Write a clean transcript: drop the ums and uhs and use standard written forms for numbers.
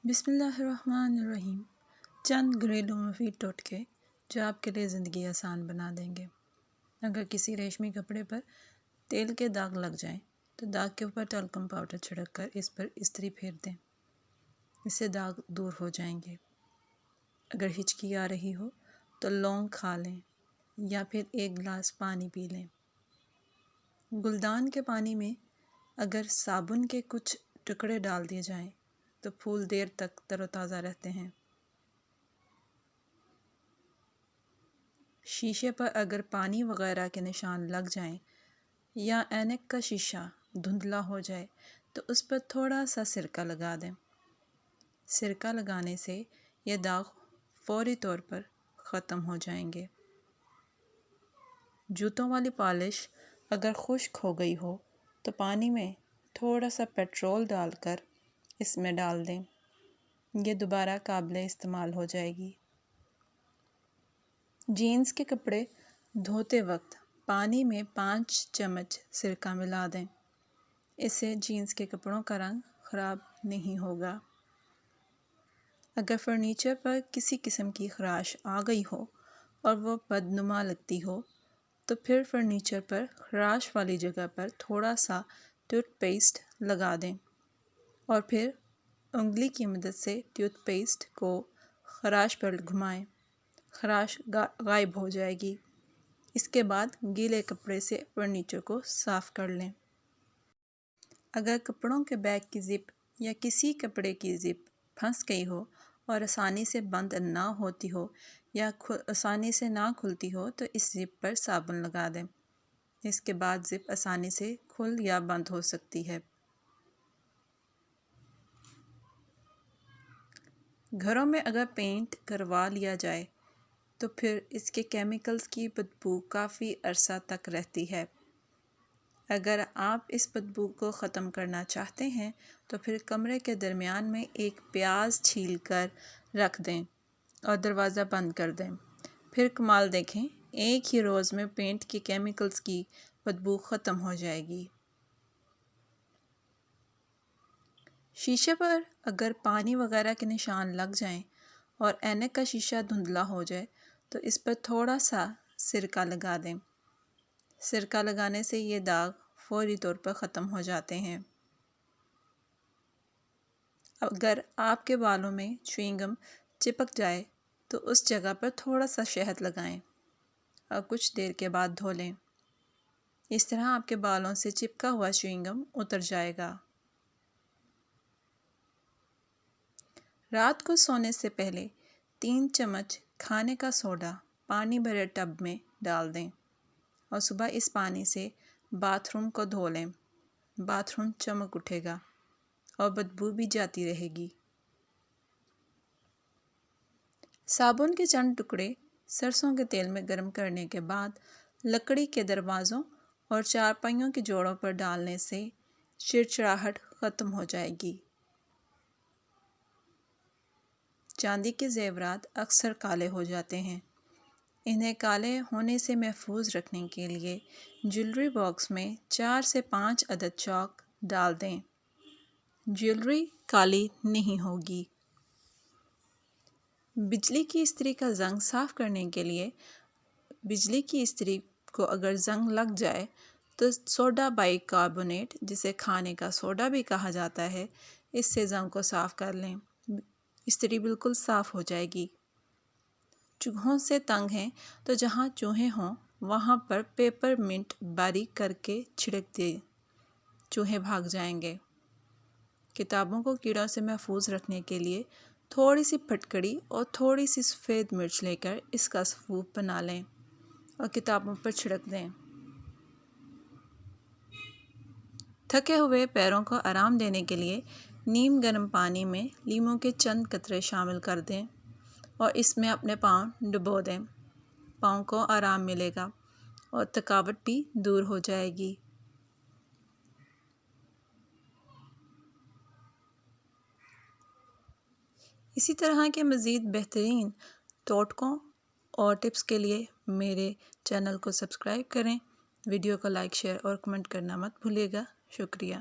بسم اللہ الرحمن الرحیم۔ چند گھریلو مفید ٹوٹکے جو آپ کے لیے زندگی آسان بنا دیں گے۔ اگر کسی ریشمی کپڑے پر تیل کے داغ لگ جائیں تو داغ کے اوپر ٹالکم پاؤڈر چھڑک کر اس پر استری پھیر دیں، اس سے داغ دور ہو جائیں گے۔ اگر ہچکی آ رہی ہو تو لونگ کھا لیں یا پھر ایک گلاس پانی پی لیں۔ گلدان کے پانی میں اگر صابن کے کچھ ٹکڑے ڈال دیے جائیں تو پھول دیر تک تر و تازہ رہتے ہیں۔ شیشے پر اگر پانی وغیرہ کے نشان لگ جائیں یا اینک کا شیشہ دھندلا ہو جائے تو اس پر تھوڑا سا سرکہ لگا دیں۔ سرکہ لگانے سے یہ داغ فوری طور پر ختم ہو جائیں گے۔ جوتوں والی پالش اگر خشک ہو گئی ہو تو پانی میں تھوڑا سا پیٹرول ڈال کر اس میں ڈال دیں، یہ دوبارہ قابل استعمال ہو جائے گی۔ جینس کے کپڑے دھوتے وقت پانی میں 5 چمچ سرکہ ملا دیں، اس سے جینس کے کپڑوں کا رنگ خراب نہیں ہوگا۔ اگر فرنیچر پر کسی قسم کی خراش آ گئی ہو اور وہ بدنما لگتی ہو تو پھر فرنیچر پر خراش والی جگہ پر تھوڑا سا ٹوتھ پیسٹ لگا دیں اور پھر انگلی کی مدد سے ٹوتھ پیسٹ کو خراش پر گھمائیں، خراش غائب ہو جائے گی۔ اس کے بعد گیلے کپڑے سے فرنیچر کو صاف کر لیں۔ اگر کپڑوں کے بیگ کی زپ یا کسی کپڑے کی زپ پھنس گئی ہو اور آسانی سے بند نہ ہوتی ہو یا آسانی سے نہ کھلتی ہو تو اس زپ پر صابن لگا دیں، اس کے بعد زپ آسانی سے کھل یا بند ہو سکتی ہے۔ گھروں میں اگر پینٹ کروا لیا جائے تو پھر اس کے کیمیکلز کی بدبو کافی عرصہ تک رہتی ہے۔ اگر آپ اس بدبو کو ختم کرنا چاہتے ہیں تو پھر کمرے کے درمیان میں ایک پیاز چھیل کر رکھ دیں اور دروازہ بند کر دیں، پھر کمال دیکھیں، ایک ہی روز میں پینٹ کے کیمیکلز کی بدبو ختم ہو جائے گی۔ شیشے پر اگر پانی وغیرہ کے نشان لگ جائیں اور اینک کا شیشہ دھندلا ہو جائے تو اس پر تھوڑا سا سرکہ لگا دیں۔ سرکہ لگانے سے یہ داغ فوری طور پر ختم ہو جاتے ہیں۔ اگر آپ کے بالوں میں چیونگ گم چپک جائے تو اس جگہ پر تھوڑا سا شہد لگائیں اور کچھ دیر کے بعد دھو لیں، اس طرح آپ کے بالوں سے چپکا ہوا چیونگ گم اتر جائے گا۔ رات کو سونے سے پہلے 3 چمچ کھانے کا سوڈا پانی بھرے ٹب میں ڈال دیں اور صبح اس پانی سے باتھ روم کو دھو لیں، باتھ روم چمک اٹھے گا اور بدبو بھی جاتی رہے گی۔ صابن کے چند ٹکڑے سرسوں کے تیل میں گرم کرنے کے بعد لکڑی کے دروازوں اور چارپائیوں کے جوڑوں پر ڈالنے سے چڑچڑاہٹ ختم ہو جائے گی۔ چاندی کے زیورات اکثر کالے ہو جاتے ہیں، انہیں کالے ہونے سے محفوظ رکھنے کے لیے جیولری باکس میں 4 سے 5 عدد چاک ڈال دیں، جیولری کالی نہیں ہوگی۔ بجلی کی استری کا زنگ صاف کرنے کے لیے بجلی کی استری کو اگر زنگ لگ جائے تو سوڈا بائی کاربونیٹ، جسے کھانے کا سوڈا بھی کہا جاتا ہے، اس سے زنگ کو صاف کر لیں، استری بالکل صاف ہو جائے گی۔ چوہوں سے تنگ ہیں تو جہاں چوہے ہوں وہاں پر پیپر منٹ باریک کر کے چھڑک دیں، چوہے بھاگ جائیں گے۔ کتابوں کو کیڑوں سے محفوظ رکھنے کے لیے تھوڑی سی پھٹکڑی اور تھوڑی سی سفید مرچ لے کر اس کا سوپ بنا لیں اور کتابوں پر چھڑک دیں۔ تھکے ہوئے پیروں کو آرام دینے کے لیے نیم گرم پانی میں لیموں کے چند قطرے شامل کر دیں اور اس میں اپنے پاؤں ڈبو دیں، پاؤں کو آرام ملے گا اور تھکاوٹ بھی دور ہو جائے گی۔ اسی طرح کے مزید بہترین ٹوٹکوں اور ٹپس کے لیے میرے چینل کو سبسکرائب کریں، ویڈیو کو لائک، شیئر اور کمنٹ کرنا مت بھولیے گا۔ شکریہ۔